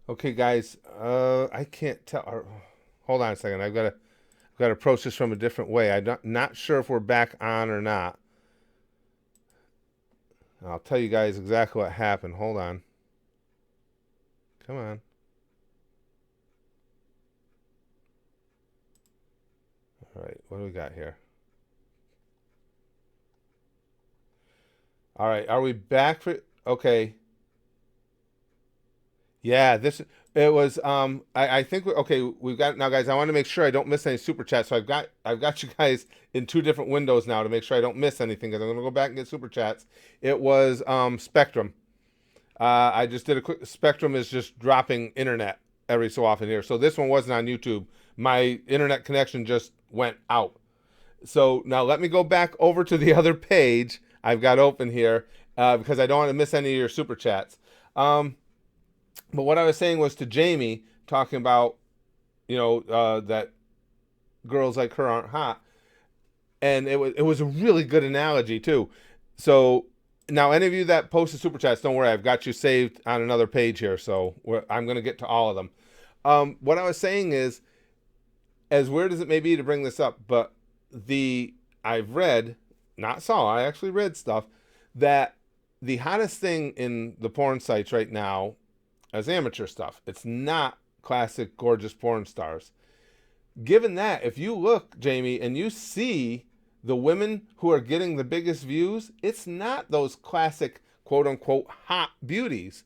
Okay, guys. I can't tell. Hold on a second. I've got to approach this from a different way. I'm not sure if we're back on or not. I'll tell you guys exactly what happened. Hold on. Come on. All right. What do we got here? All right. Are we back for? Okay. Yeah, this it was I think okay, we've got now guys, I want to make sure I don't miss any super chats. So I've got you guys in two different windows now to make sure I don't miss anything because I'm going to go back and get super chats. It was Spectrum. I just did a quick Spectrum is just dropping internet every so often here. So this one wasn't on YouTube. My internet connection just went out. So now let me go back over to the other page I've got open here because I don't want to miss any of your super chats. Um, but what I was saying was to Jamie, talking about, that girls like her aren't hot, and it was a really good analogy too. So now, any of you that posted super chats, don't worry, I've got you saved on another page here, so I'm going to get to all of them. What I was saying is, as weird as it may be to bring this up, but I've read, not saw, I actually read stuff that the hottest thing in the porn sites right now as amateur stuff. It's not classic gorgeous porn stars. Given that, if you look, Jamie, and you see the women who are getting the biggest views, it's not those classic quote unquote hot beauties.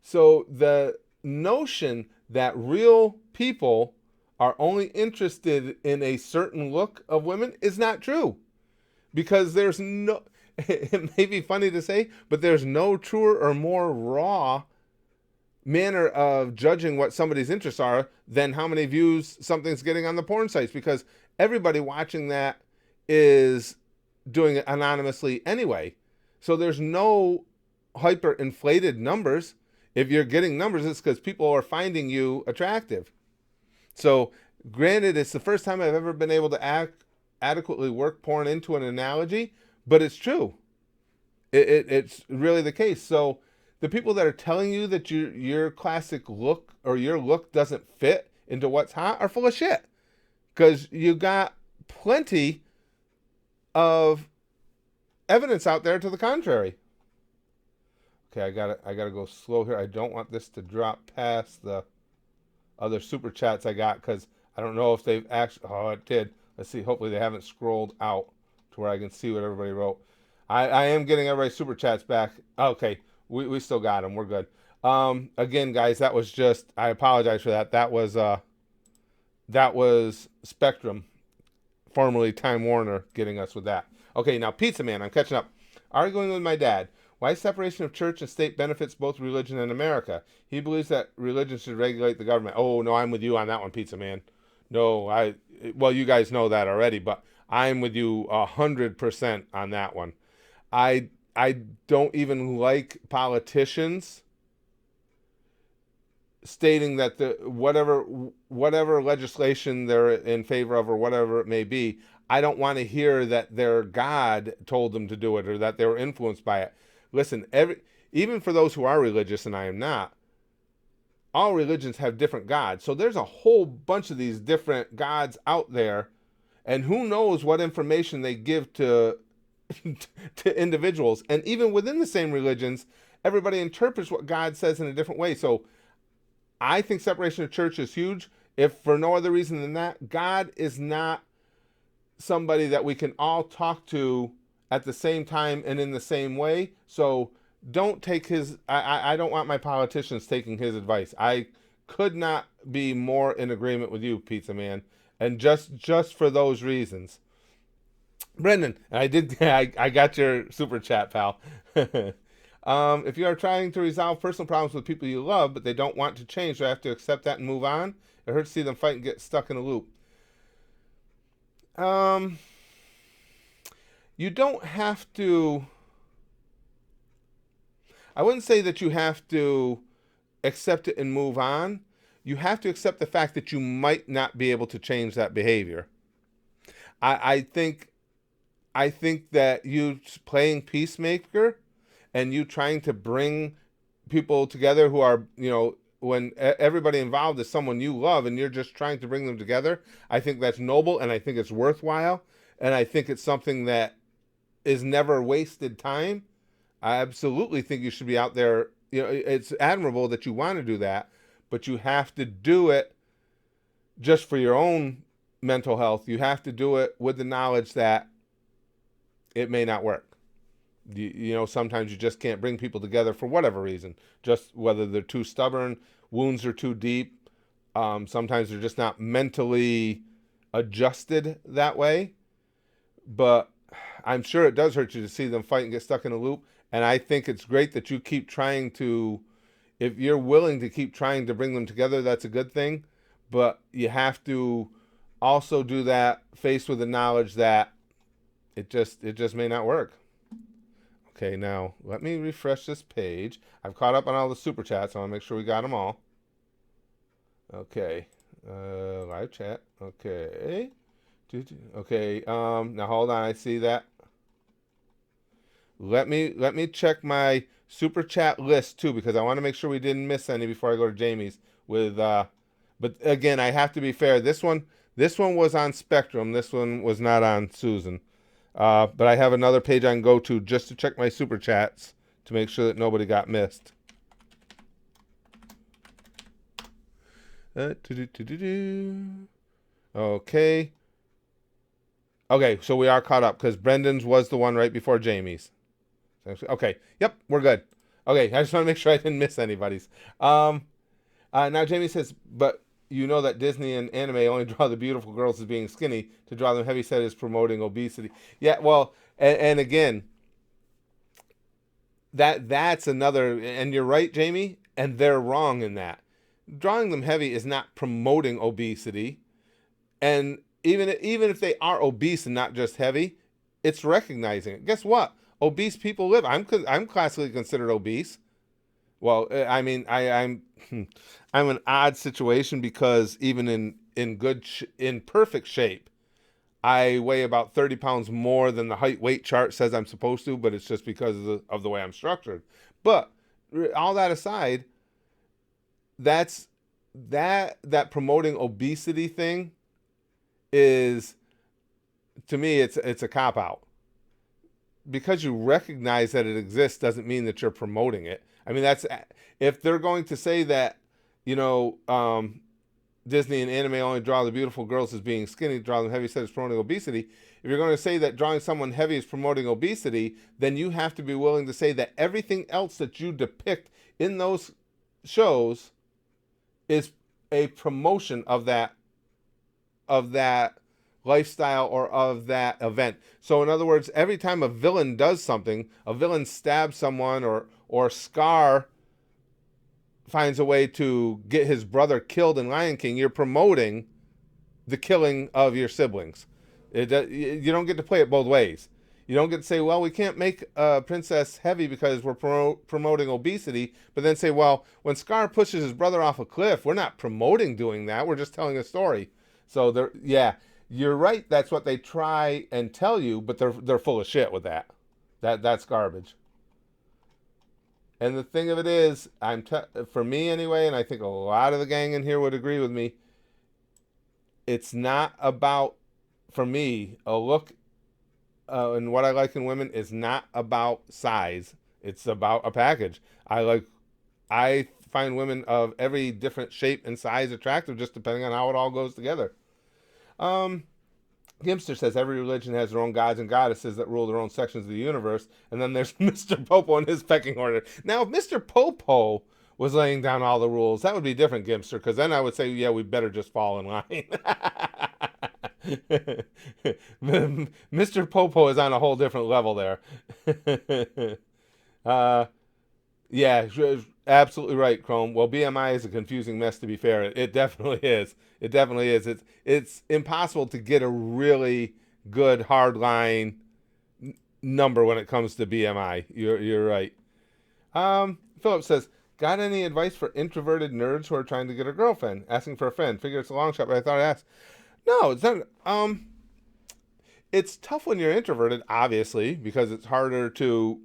So the notion that real people are only interested in a certain look of women is not true because there's no it may be funny to say, but there's no truer or more raw manner of judging what somebody's interests are than how many views something's getting on the porn sites because everybody watching that is doing it anonymously anyway. So there's no hyper inflated numbers. If you're getting numbers, it's because people are finding you attractive. So, granted, it's the first time I've ever been able to adequately work porn into an analogy, but it's true. It's really the case. So, the people that are telling you that your classic look or your look doesn't fit into what's hot are full of shit. Because you got plenty of evidence out there to the contrary. Okay, I gotta go slow here. I don't want this to drop past the other super chats I got because I don't know if they've actually. Oh, it did. Let's see. Hopefully they haven't scrolled out to where I can see what everybody wrote. I am getting everybody's super chats back. Okay, we still got them. We're good. Again, guys, that was just. I apologize for that. That was Spectrum, formerly Time Warner, getting us with that. Okay, now Pizza Man. I'm catching up. Arguing with my dad. Why separation of church and state benefits both religion and America? He believes that religion should regulate the government. Oh no, I'm with you on that one, Pizza Man. No, well, you guys know that already, but I'm with you 100% on that one. I don't even like politicians stating that the whatever legislation they're in favor of or whatever it may be. I don't want to hear that their God told them to do it or that they were influenced by it. Listen, even for those who are religious, and I am not, all religions have different gods. So there's a whole bunch of these different gods out there, and who knows what information they give to to individuals. And even within the same religions, everybody interprets what God says in a different way. So I think separation of church is huge. If for no other reason than that, God is not somebody that we can all talk to at the same time and in the same way. So don't take his. I don't want my politicians taking his advice. I could not be more in agreement with you, Pizza Man, and just for those reasons. Brendan, I did. I got your super chat, pal. If you are trying to resolve personal problems with people you love, but they don't want to change, do I have to accept that and move on? It hurts to see them fight and get stuck in a loop. Um, you don't have to. I wouldn't say that you have to accept it and move on. You have to accept the fact that you might not be able to change that behavior. I think that you playing peacemaker and you trying to bring people together who are everybody involved is someone you love and you're just trying to bring them together, I think that's noble and I think it's worthwhile. And I think it's something that is never wasted time. I absolutely think you should be out there. You know, it's admirable that you want to do that, but you have to do it just for your own mental health. You have to do it with the knowledge that it may not work. You know, sometimes you just can't bring people together for whatever reason, just whether they're too stubborn, wounds are too deep. Sometimes they're just not mentally adjusted that way. But I'm sure it does hurt you to see them fight and get stuck in a loop. And I think it's great that you keep trying to, if you're willing to keep trying to bring them together, that's a good thing. But you have to also do that faced with the knowledge that it just may not work. Okay, now let me refresh this page. I've caught up on all the super chats. I want to make sure we got them all. Okay, live chat. Okay. Okay. Now hold on. I see that. Let me check my super chat list too, because I want to make sure we didn't miss any before I go to Jamie's. But again, I have to be fair. This one was on Spectrum. This one was not on Susan. But I have another page I can go to just to check my super chats to make sure that nobody got missed. Okay. Okay, so we are caught up because Brendan's was the one right before Jamie's. Okay, yep, we're good. Okay, I just want to make sure I didn't miss anybody's. Now Jamie says, but you know that Disney and anime only draw the beautiful girls as being skinny. To draw them heavyset is promoting obesity. Yeah, well, and again, that's another, and you're right, Jamie, and they're wrong in that. Drawing them heavy is not promoting obesity, and even if they are obese and not just heavy, it's recognizing it. Guess what? Obese people live. I'm classically considered obese. Well, I mean, I'm I'm an odd situation because even in perfect shape, I weigh about 30 pounds more than the height weight chart says I'm supposed to, but it's just because of the way I'm structured. But all that aside, that promoting obesity thing is, to me, it's a cop out. Because you recognize that it exists doesn't mean that you're promoting it. I mean, that's, if they're going to say that, you know, Disney and anime only draw the beautiful girls as being skinny, draw them heavy set as promoting obesity. If you're going to say that drawing someone heavy is promoting obesity, then you have to be willing to say that everything else that you depict in those shows is a promotion of that lifestyle or of that event. So in other words, every time a villain does something, a villain stabs someone, or Scar finds a way to get his brother killed in Lion King, you're promoting the killing of your siblings. You don't get to play it both ways. You don't get to say, well, we can't make a princess heavy because we're promoting obesity, but then say, well, when Scar pushes his brother off a cliff, we're not promoting doing that. We're just telling a story. So yeah, you're right. That's what they try and tell you, but they're full of shit with that. That's garbage. And the thing of it is, for me anyway, and I think a lot of the gang in here would agree with me, it's not about, for me, a look and what I like in women is not about size. It's about a package. I find women of every different shape and size attractive, just depending on how it all goes together. Gimster says every religion has their own gods and goddesses that rule their own sections of the universe, and then there's Mr. Popo and his pecking order. Now, if Mr. Popo was laying down all the rules, that would be different, Gimster, because then I would say, yeah, we better just fall in line. Mr. Popo is on a whole different level there. Yeah, absolutely right, Chrome. Well, BMI is a confusing mess, to be fair. It definitely is. It definitely is. It's impossible to get a really good hard line number when it comes to BMI. You're right. Philip says, got any advice for introverted nerds who are trying to get a girlfriend? Asking for a friend. Figure it's a long shot, but I thought I'd ask. No, it's not. It's tough when you're introverted, obviously, because it's harder to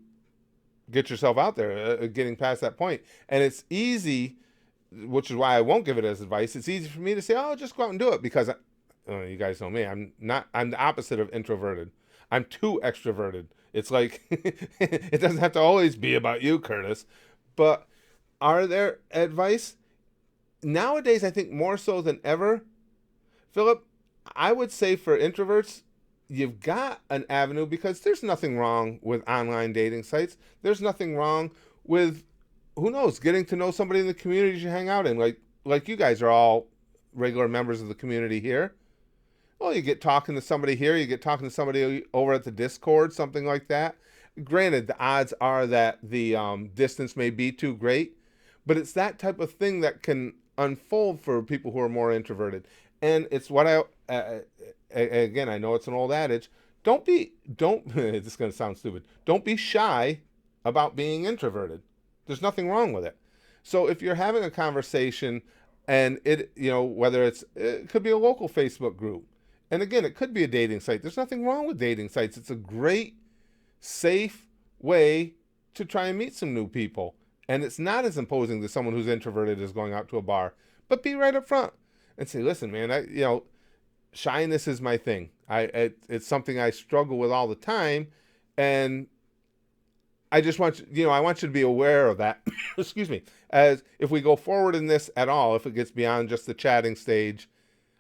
get yourself out there, getting past that point. And it's easy which is why I won't give it as advice. It's easy for me to say, "Oh, just go out and do it," because you guys know me. I'm not. I'm the opposite of introverted. I'm too extroverted. It's like it doesn't have to always be about you, Curtis. But are there advice nowadays? I think more so than ever, Philip. I would say for introverts, you've got an avenue because there's nothing wrong with online dating sites. There's nothing wrong with, who knows, getting to know somebody in the communities you hang out in. Like you guys are all regular members of the community here. Well, you get talking to somebody here, you get talking to somebody over at the Discord, something like that. Granted, the odds are that the distance may be too great, but it's that type of thing that can unfold for people who are more introverted. And it's what again, I know it's an old adage. Don't, this is going to sound stupid. Don't be shy about being introverted. There's nothing wrong with it. So if you're having a conversation and whether it could be a local Facebook group, and again, it could be a dating site. There's nothing wrong with dating sites. It's a great, safe way to try and meet some new people. And it's not as imposing to someone who's introverted as going out to a bar. But be right up front and say, listen, man, shyness is my thing. It's something I struggle with all the time, and I just want I want you to be aware of that. Excuse me. As if we go forward in this at all, if it gets beyond just the chatting stage,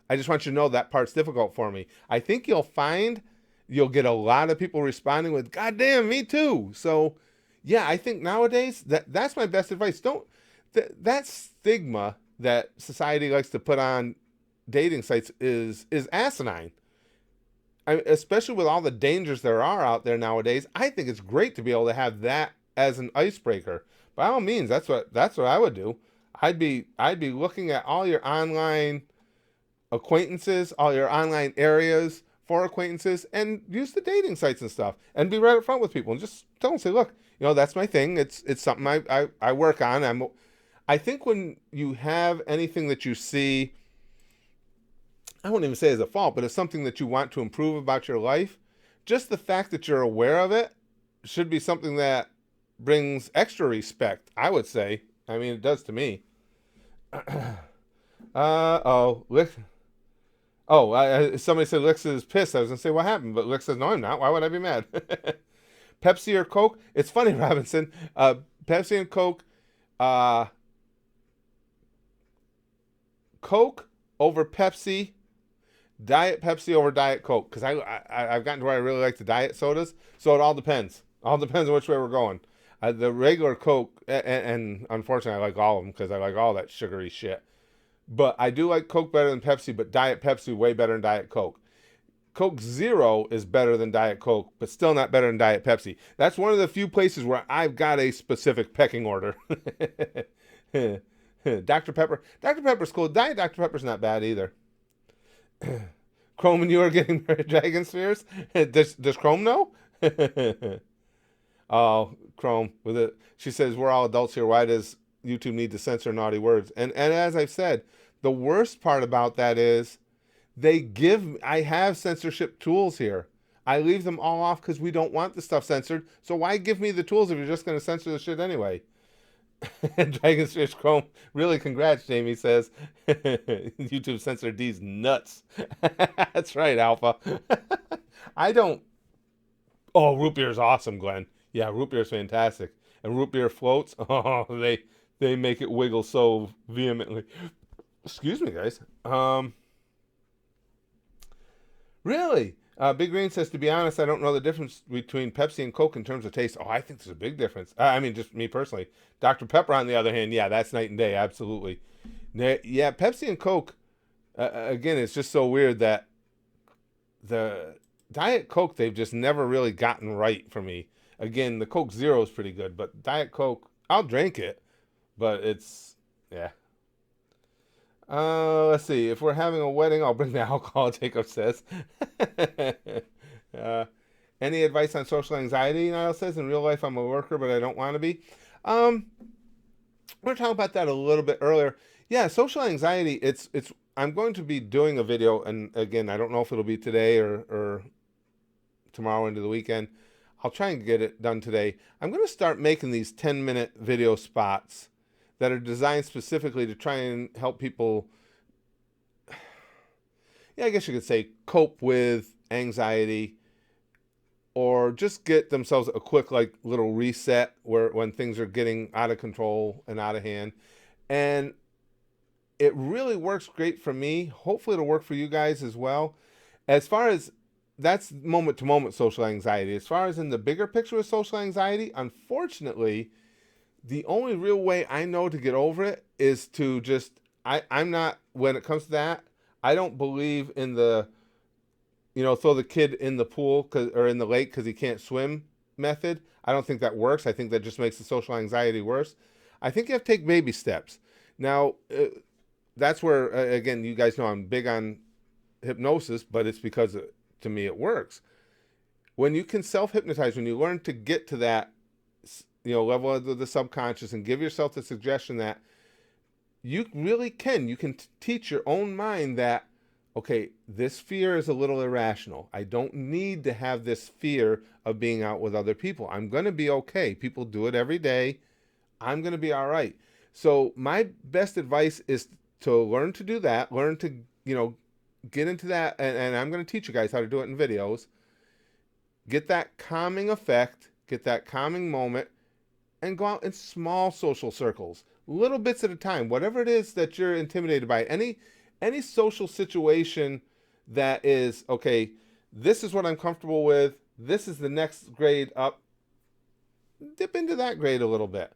I just want you to know that part's difficult for me. I think you'll find you'll get a lot of people responding with, "God damn, me too." So, yeah, I think nowadays that's my best advice. Don't that stigma that society likes to put on dating sites is asinine. Especially with all the dangers there are out there nowadays, I think it's great to be able to have that as an icebreaker. By all means, that's what I would do. I'd be looking at all your online acquaintances, all your online areas for acquaintances, and use the dating sites and stuff, and be right up front with people and just tell them, say, look, that's my thing. It's something I work on. I think when you have anything that you see, I wouldn't even say as a fault, but it's something that you want to improve about your life, just the fact that you're aware of it should be something that brings extra respect, I would say. I mean, it does to me. Somebody said Lix is pissed. I was going to say, what happened? But Lix says, no, I'm not. Why would I be mad? Pepsi or Coke? It's funny, Robinson. Pepsi and Coke. Coke over Pepsi. Diet Pepsi over Diet Coke, because I've gotten to where I really like the diet sodas. So it all depends. All depends on which way we're going. The regular Coke, and unfortunately I like all of them because I like all that sugary shit. But I do like Coke better than Pepsi, but Diet Pepsi way better than Diet Coke. Coke Zero is better than Diet Coke, but still not better than Diet Pepsi. That's one of the few places where I've got a specific pecking order. Dr. Pepper. Dr. Pepper's cool. Diet Dr. Pepper's not bad either. Chrome and you are getting married, Dragon Spheres? Does Chrome know? Oh, Chrome with it. She says we're all adults here. Why does YouTube need to censor naughty words? And as I've said, the worst part about that is I have censorship tools here. I leave them all off because we don't want the stuff censored. So why give me the tools if you're just going to censor the shit anyway? Dragon's Fish Chrome. Really, congrats, Jamie says. YouTube censored these nuts. That's right, Alpha. I don't. Oh, root beer is awesome, Glenn. Yeah, root beer is fantastic. And root beer floats. Oh, they make it wiggle so vehemently. Excuse me, guys. Really? Big Green says, to be honest, I don't know the difference between Pepsi and Coke in terms of taste. Oh, I think there's a big difference. I mean, just me personally. Dr. Pepper, on the other hand, yeah, that's night and day, absolutely. Yeah, Pepsi and Coke, again, it's just so weird that the Diet Coke, they've just never really gotten right for me. Again, the Coke Zero is pretty good, but Diet Coke, I'll drink it, but it's, yeah. Let's see. If we're having a wedding, I'll bring the alcohol, Jacob says. Any advice on social anxiety, Niall says? In real life, I'm a worker, but I don't want to be. We were talking about that a little bit earlier. Yeah, social anxiety, it's. I'm going to be doing a video, and again, I don't know if it'll be today or tomorrow into the weekend. I'll try and get it done today. I'm going to start making these 10-minute video spots that are designed specifically to try and help people, yeah, I guess you could say, cope with anxiety, or just get themselves a quick like little reset where when things are getting out of control and out of hand. And it really works great for me. Hopefully it'll work for you guys as well. As far as that's moment to moment social anxiety. As far as in the bigger picture of social anxiety, unfortunately, the only real way I know to get over it is to just, I'm not, when it comes to that, I don't believe in the, throw the kid in the pool or in the lake because he can't swim method. I don't think that works. I think that just makes the social anxiety worse. I think you have to take baby steps. Now, that's where, again, you guys know I'm big on hypnosis, but it's because to me it works. When you can self-hypnotize, when you learn to get to that level of the subconscious and give yourself the suggestion that you really you can teach your own mind that, okay, this fear is a little irrational. I don't need to have this fear of being out with other people. I'm going to be okay. People do it every day. I'm going to be all right. So my best advice is to learn to do that, learn to, get into that. And I'm going to teach you guys how to do it in videos. Get that calming effect, get that calming moment, and go out in small social circles, little bits at a time, whatever it is that you're intimidated by. Any social situation that is, okay, this is what I'm comfortable with, this is the next grade up, dip into that grade a little bit.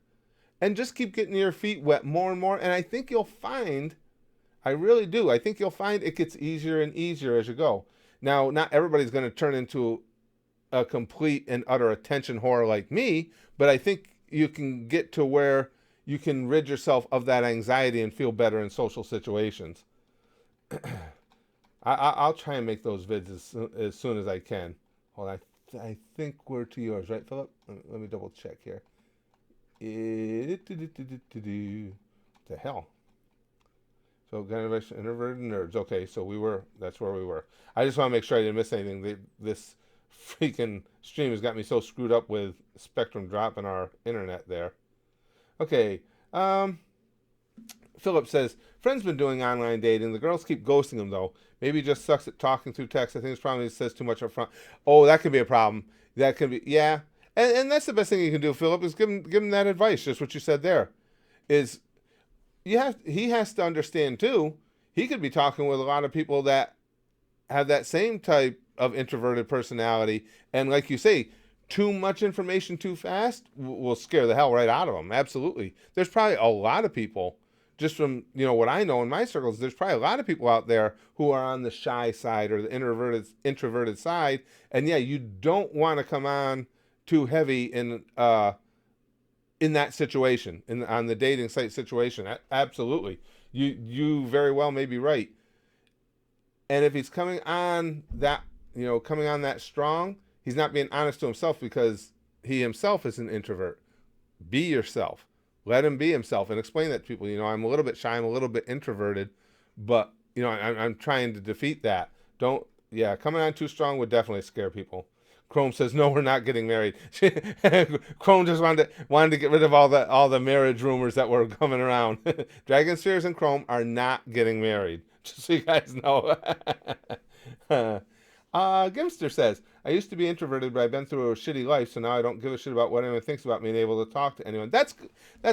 And just keep getting your feet wet more and more. And I think you'll find, I really do, I think you'll find it gets easier and easier as you go. Now, not everybody's going to turn into a complete and utter attention whore like me, but I think you can get to where you can rid yourself of that anxiety and feel better in social situations. I'll try and make those vids as soon as I can. Hold on, I think we're to yours, right, Philip? Let me double check here. The hell? So, introverted nerds. Okay, so that's where we were. I just want to make sure I didn't miss anything. This freaking stream has got me so screwed up with Spectrum dropping our internet there. Okay. Philip says, friend's been doing online dating. The girls keep ghosting him, though. Maybe he just sucks at talking through text. I think it's probably says too much up front. Oh, that could be a problem. That could be, yeah. And that's the best thing you can do, Philip, is give him that advice, just what you said there. Is he has to understand, too, he could be talking with a lot of people that have that same type of introverted personality. And like you say, too much information too fast will scare the hell right out of them. Absolutely. There's probably a lot of people, just from what I know in my circles, there's probably a lot of people out there who are on the shy side or the introverted side. And yeah, you don't want to come on too heavy in that situation, on the dating site situation. Absolutely. You very well may be right. And if he's coming on that strong, he's not being honest to himself, because he himself is an introvert. Be yourself. Let him be himself and explain that to people. I'm a little bit shy, I'm a little bit introverted, but I'm trying to defeat that. Coming on too strong would definitely scare people. Chrome says, no, we're not getting married. Chrome just wanted to get rid of all the marriage rumors that were coming around. Dragon Spheres and Chrome are not getting married, just so you guys know. Gimster says, I used to be introverted, but I've been through a shitty life, so now I don't give a shit about what anyone thinks about me and able to talk to anyone. That's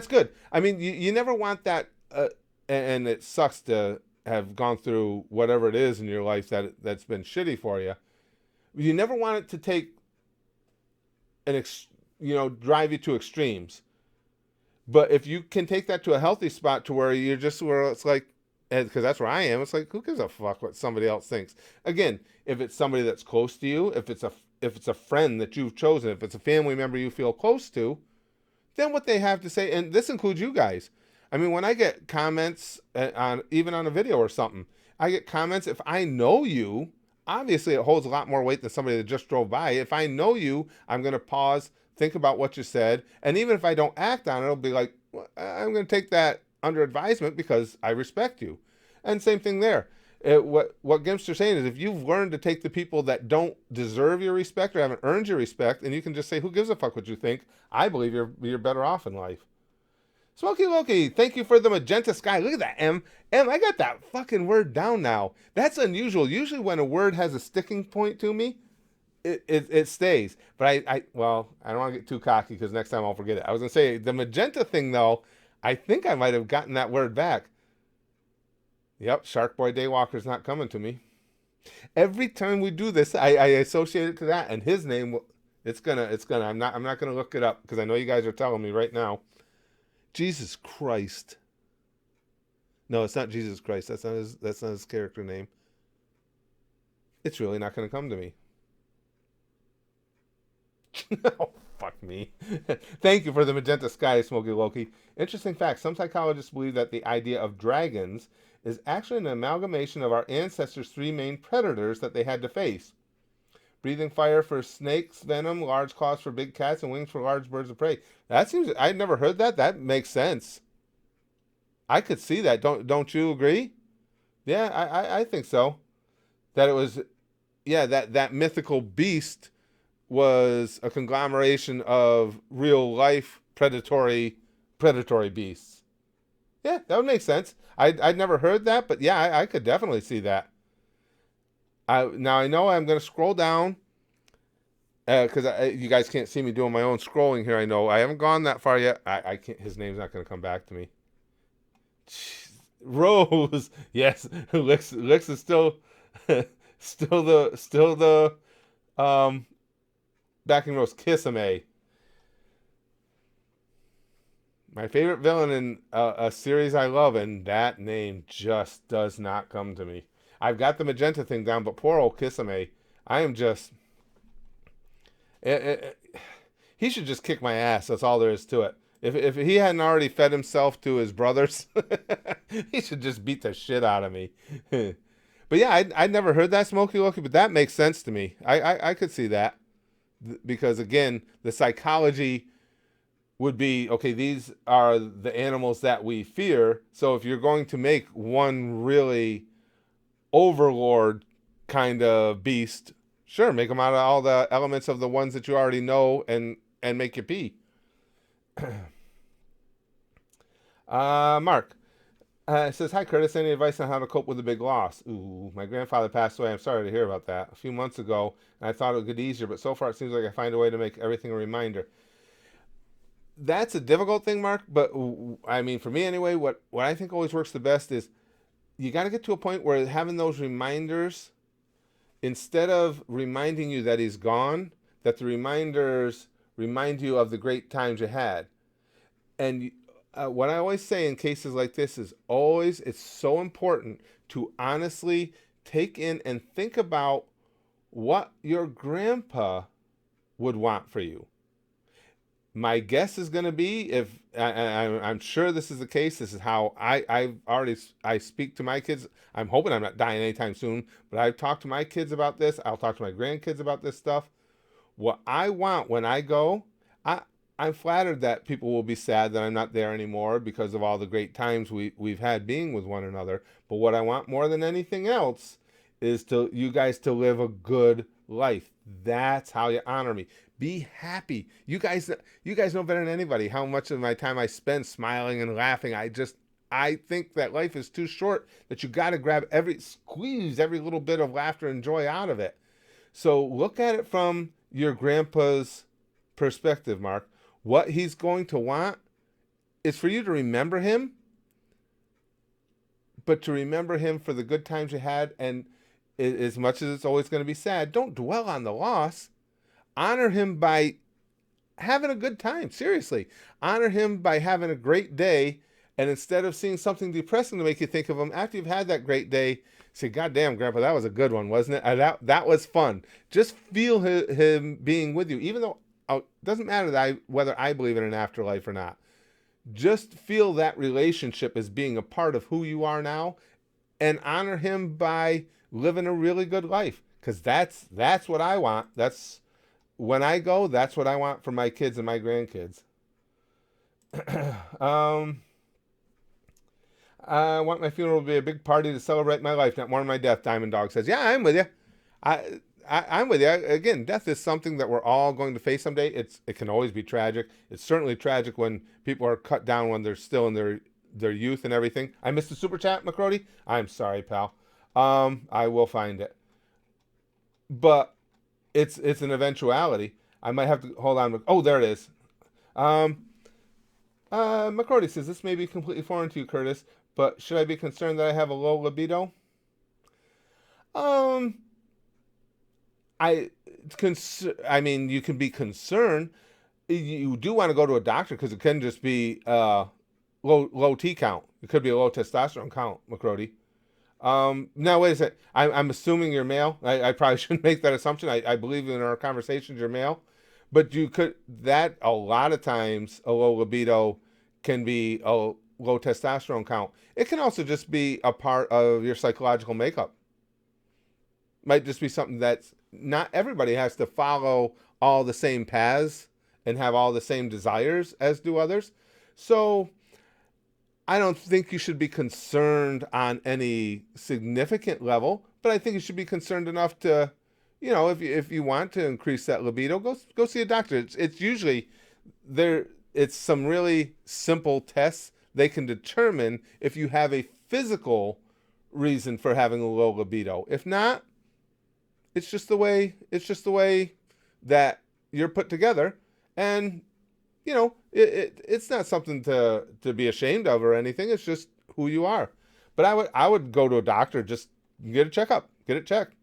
good. I mean, you never want that, and it sucks to have gone through whatever it is in your life that's been shitty for you. You never want it to take drive you to extremes. But if you can take that to a healthy spot to where it's like, because that's where I am, it's like, who gives a fuck what somebody else thinks? Again, if it's somebody that's close to you, if it's a friend that you've chosen, if it's a family member you feel close to, then what they have to say, and this includes you guys. I mean, when I get comments even on a video or something, I get comments. If I know you, obviously it holds a lot more weight than somebody that just drove by. If I know you, I'm going to pause, think about what you said, and even if I don't act on it, it'll be like, well, I'm going to take that under advisement because I respect you. And same thing there. What Gimster's saying is, if you've learned to take the people that don't deserve your respect or haven't earned your respect, and you can just say, who gives a fuck what you think, I believe you're better off in life. Smokey Loki, thank you for the magenta sky. Look at that, M. I got that fucking word down now. That's unusual. Usually when a word has a sticking point to me, it stays. But well, I don't want to get too cocky because next time I'll forget it. I was going to say, the magenta thing, though, I think I might have gotten that word back. Yep, Shark Boy Daywalker's not coming to me. Every time we do this, I associate it to that, and his name, it's gonna. I'm not gonna look it up because I know you guys are telling me right now. Jesus Christ. No, it's not Jesus Christ. That's not his character name. It's really not going to come to me. Oh, fuck me. Thank you for the magenta sky, Smokey Loki. Interesting fact. Some psychologists believe that the idea of dragons is actually an amalgamation of our ancestors' three main predators that they had to face. Breathing fire for snakes' venom, large claws for big cats, and wings for large birds of prey. That seems... I'd never heard that. That makes sense. I could see that. Don't you agree? Yeah, I think so. That it was... Yeah, that mythical beast was a conglomeration of real life predatory beasts. Yeah, that would make sense. I'd never heard that, but yeah, I could definitely see that. Now I know I'm going to scroll down because you guys can't see me doing my own scrolling here. I know I haven't gone that far yet. I can't. His name's not going to come back to me. Jeez. Rose, yes, Lix is still still the backing Rose. Kisame. My favorite villain in a series I love, and that name just does not come to me. I've got the magenta thing down, but poor old Kisame, I am just... he should just kick my ass. That's all there is to it. If he hadn't already fed himself to his brothers, he should just beat the shit out of me. But yeah, I'd never heard that, Smokey Loki, but that makes sense to me. I could see that. Because again, the psychology would be, okay, these are the animals that we fear. So if you're going to make one really overlord kind of beast, sure, make them out of all the elements of the ones that you already know and make you pee. Mark says, hi, Curtis. Any advice on how to cope with a big loss? Ooh, my grandfather passed away. I'm sorry to hear about that. A few months ago, and I thought it would get easier, but so far it seems like I find a way to make everything a reminder. That's a difficult thing, Mark, but I mean, for me anyway, what I think always works the best is you got to get to a point where having those reminders, instead of reminding you that he's gone, that the reminders remind you of the great times you had. And what I always say in cases like this is it's so important to honestly take in and think about what your grandpa would want for you. My guess is going to be, if I'm sure this is the case, this is how I speak to my kids. I'm hoping I'm not dying anytime soon, but I've talked to my kids about this. I'll talk to my grandkids about this stuff. What I want when I go, I'm flattered that people will be sad that I'm not there anymore because of all the great times we've had being with one another. But what I want more than anything else is you guys to live a good life. That's how you honor me. Be happy. You guys know better than anybody how much of my time I spend smiling and laughing. I think that life is too short, that you got to squeeze every little bit of laughter and joy out of it. So look at it from your grandpa's perspective, Mark. What he's going to want is for you to remember him, but to remember him for the good times you had. And as much as it's always going to be sad, don't dwell on the loss. Honor him by having a good time. Seriously. Honor him by having a great day. And instead of seeing something depressing to make you think of him, after you've had that great day, say, God damn, Grandpa, that was a good one, wasn't it? That was fun. Just feel him being with you, even though it doesn't matter whether I believe in an afterlife or not. Just feel that relationship as being a part of who you are now, and honor him by living a really good life. Because that's what I want. When I go, that's what I want for my kids and my grandkids. I want my funeral to be a big party to celebrate my life, not mourn my death, Diamond Dog says. Yeah, I'm with you. I'm with you. Again, death is something that we're all going to face someday. It can always be tragic. It's certainly tragic when people are cut down when they're still in their youth and everything. I missed the super chat, McCrody. I'm sorry, pal. I will find it, but it's an eventuality. I might have to hold on. Oh, there it is. Um, McCrody says this may be completely foreign to you, Curtis, but should I be concerned that I have a low libido? Um, I I mean, you can be concerned. You do want to go to a doctor because it can just be low T count. It could be a low testosterone count, McCrody. Now wait a second. I'm assuming you're male. I probably shouldn't make that assumption. I believe in our conversations you're male, but you could that a lot of times a low libido can be a low testosterone count. It can also just be a part of your psychological makeup. Might just be something that's not everybody has to follow all the same paths and have all the same desires as do others. So I don't think you should be concerned on any significant level, but I think you should be concerned enough to, if you want to increase that libido, go see a doctor. It's usually there. It's some really simple tests they can determine if you have a physical reason for having a low libido. If not, it's just the way that you're put together, and it's not something to be ashamed of or anything. It's just who you are. But I would go to a doctor, just get a checkup, get it checked.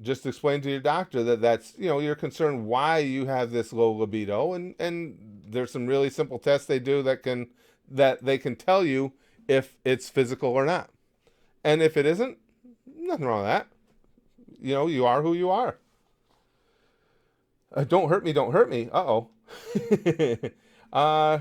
Just explain to your doctor that's you're concerned why you have this low libido, and there's some really simple tests they do that they can tell you if it's physical or not. And if it isn't, nothing wrong with that. You are who you are. Don't hurt me, don't hurt me. Uh-oh. uh,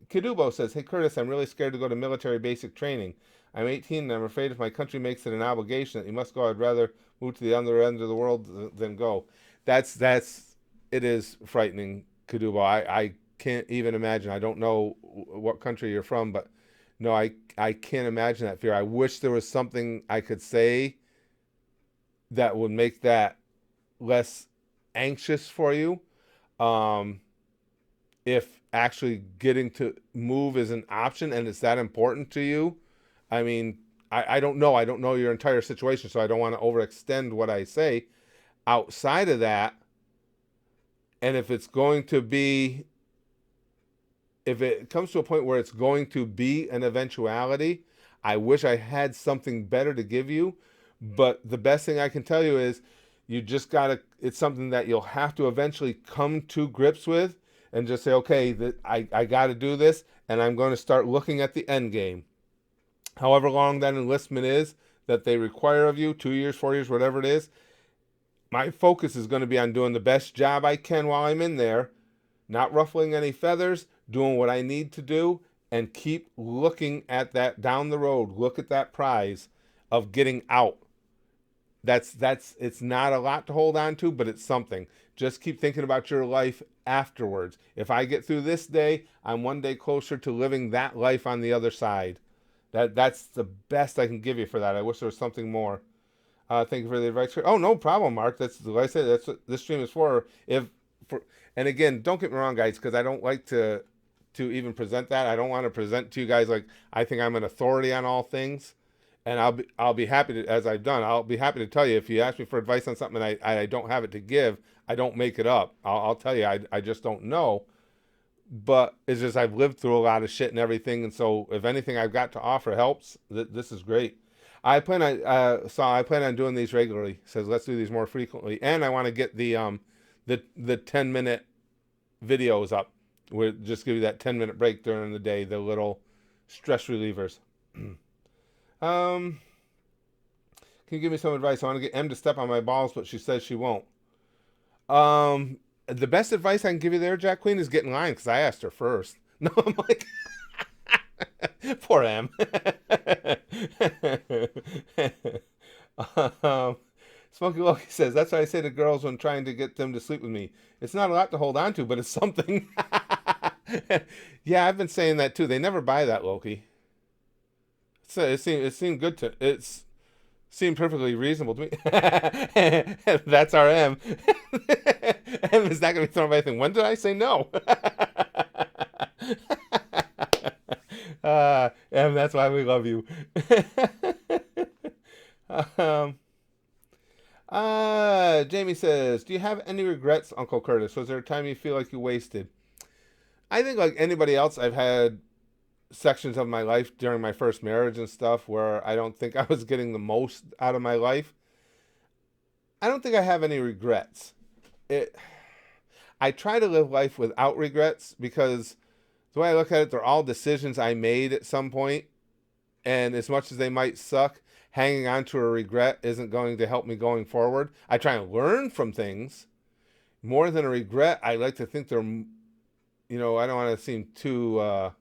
Kidubo says, hey, Curtis, I'm really scared to go to military basic training. I'm 18 and I'm afraid if my country makes it an obligation that you must go, I'd rather move to the other end of the world than go. It is frightening, Kidubo. I can't even imagine. I don't know what country you're from, but no, I can't imagine that fear. I wish there was something I could say that would make that less anxious for you. If actually getting to move is an option and it's that important to you, I mean, I don't know. I don't know your entire situation, so I don't want to overextend what I say. Outside of that, and if it comes to a point where it's going to be an eventuality, I wish I had something better to give you. But the best thing I can tell you is you just it's something that you'll have to eventually come to grips with and just say, okay, I got to do this, and I'm going to start looking at the end game. However long that enlistment is that they require of you, 2 years, 4 years, whatever it is, my focus is going to be on doing the best job I can while I'm in there, not ruffling any feathers, doing what I need to do, and keep looking at that down the road. Look at that prize of getting out. It's not a lot to hold on to, but it's something. Just keep thinking about your life afterwards. If I get through this day, I'm one day closer to living that life on the other side. That's the best I can give you for that. I wish there was something more. Thank you for the advice. Oh, no problem, Mark. That's like I said. That's what this stream is for. And again, don't get me wrong, guys, because I don't like to even present that. I don't want to present to you guys like I think I'm an authority on all things. And I'll be happy to, as I've done, I'll be happy to tell you if you ask me for advice on something and I don't have it to give, I don't make it up. I'll tell you, I just don't know. But it's just I've lived through a lot of shit and everything, and so if anything I've got to offer helps, this is great. I plan on doing these regularly. Says let's do these more frequently, and I want to get the 10-minute videos up. We'll just give you that 10-minute break during the day, the little stress relievers. Can you give me some advice? I want to get Em to step on my balls, but she says she won't. The best advice I can give you there, Jack Queen, is get in line because I asked her first. No, I'm like, poor Em. Smokey Loki says, that's what I say to girls when trying to get them to sleep with me. It's not a lot to hold on to, but it's something. Yeah, I've been saying that too. They never buy that, Loki. It seemed good to. It's seemed perfectly reasonable to me. That's our M. M is not going to be thrown by anything. When did I say no? M, that's why we love you. um, Jamie says, "Do you have any regrets, Uncle Curtis? Was there a time you feel like you wasted?" I think, like anybody else, I've had sections of my life during my first marriage and stuff where I don't think I was getting the most out of my life. I don't think I have any regrets. It, I try to live life without regrets because the way I look at it, they're all decisions I made at some point, and as much as they might suck, hanging on to a regret isn't going to help me going forward. I try and learn from things more than a regret. I like to think they're, I don't want to seem too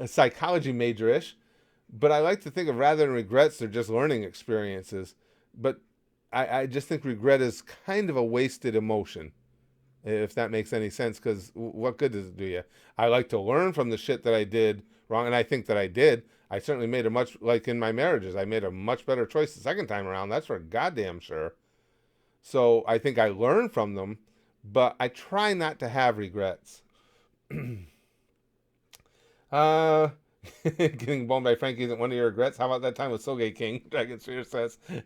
psychology major-ish, but I like to think of rather than regrets, they're just learning experiences. But I just think regret is kind of a wasted emotion, if that makes any sense, because what good does it do you? I like to learn from the shit that I did wrong, and I think that I did. I certainly made a much, like in my marriages, I made a much better choice the second time around. That's for goddamn sure. So I think I learned from them, but I try not to have regrets. uh, Getting boned by Frankie isn't one of your regrets. How about that time with Soge King? Dragon Sphere says. You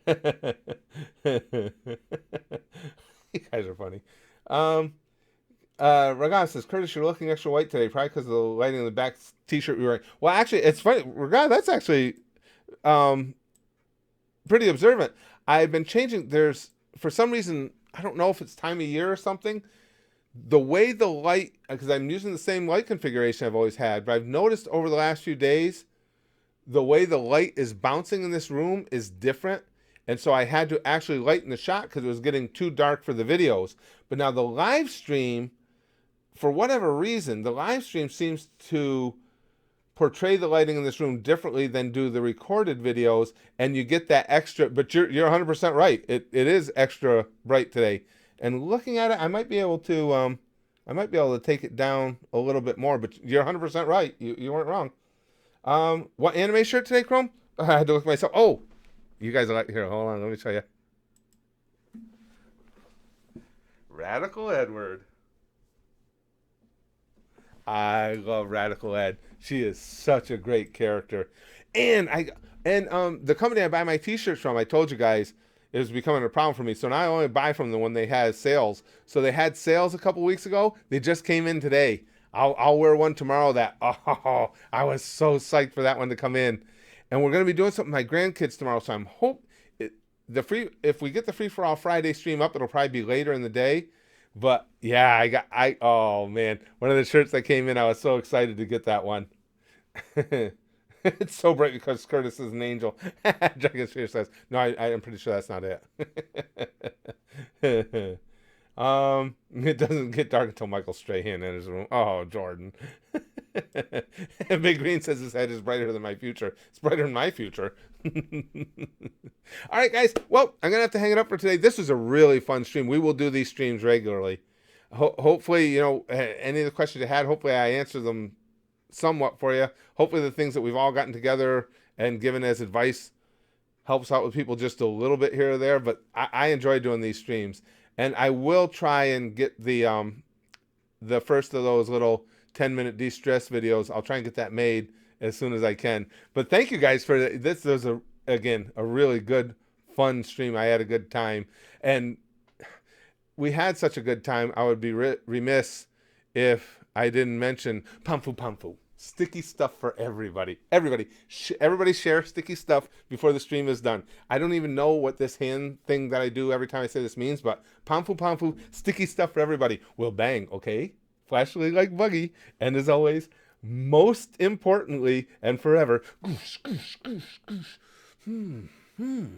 guys are funny. Ragan says, Curtis, you're looking extra white today, probably because of the lighting in the back t-shirt you're wearing. Well, actually, it's funny. Ragan, that's actually pretty observant. I've been changing. For some reason, I don't know if it's time of year or something, the way the light, because I'm using the same light configuration I've always had, but I've noticed over the last few days, the way the light is bouncing in this room is different. And so I had to actually lighten the shot because it was getting too dark for the videos. But now the live stream, for whatever reason, the live stream seems to portray the lighting in this room differently than do the recorded videos, and you get that extra, but you're 100% right. It is extra bright today. And looking at it, I might be able to take it down a little bit more, but you're 100% right. You weren't wrong. What anime shirt today, Chrome? I had to look myself. Oh, you guys are like, here, hold on, let me show you. Radical Edward. I love Radical Ed. She is such a great character. And the company I buy my t-shirts from, I told you guys, is becoming a problem for me. So now I only buy from them when they have sales. So they had sales a couple weeks ago. They just came in today. I'll wear one tomorrow that, I was so psyched for that one to come in. And we're going to be doing something with my grandkids tomorrow. So I'm if we get the Free For All Friday stream up, it'll probably be later in the day. But yeah, oh man, one of the shirts that came in, I was so excited to get that one. It's so bright because Curtis is an angel. Dragon Sphere says, no, I'm pretty sure that's not it. It doesn't get dark until Michael Strahan in his room. Oh, Jordan. Big Green says his head is brighter than my future. It's brighter than my future. All right, guys. Well, I'm going to have to hang it up for today. This was a really fun stream. We will do these streams regularly. Hopefully, any of the questions you had, hopefully I answered them somewhat for you. Hopefully the things that we've all gotten together and given as advice helps out with people just a little bit here or there. But I enjoy doing these streams. And I will try and get the first of those little 10-minute de-stress videos. I'll try and get that made as soon as I can. But thank you guys for this. This was, a really good, fun stream. I had a good time. And we had such a good time, I would be remiss if I didn't mention Pamfu Pamfu. Sticky stuff for everybody. Everybody share sticky stuff before the stream is done. I don't even know what this hand thing that I do every time I say this means, but Pamfu Pamfu, sticky stuff for everybody. Will bang, okay? Flashily like Buggy. And as always, most importantly and forever, goosh, goosh, goosh, goosh. Goosh.